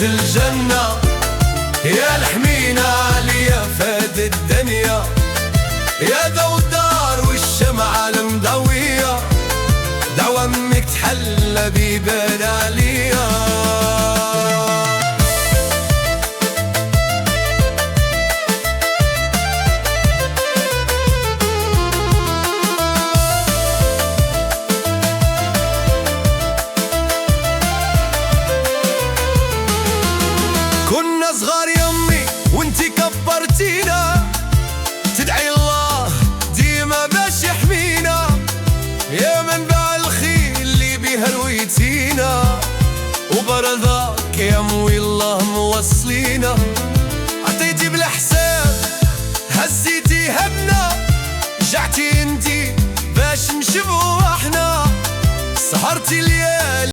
الجنة، يا الحمينة ليا فاد الدنيا، يا ذو الدار والشمعة المضوية، دعوة امك تحلى بيبان عليا. كنا صغار يمي وانتي كبرتينا، تدعي الله ديما باش يحمينا، يا منبع الخير اللي بيها رويتينا، وبرضاك يا موي الله موصلينا، عطيتي بلا حساب هزيتي همنا، رجعتي انتي باش نشبهو احنا، سهرتي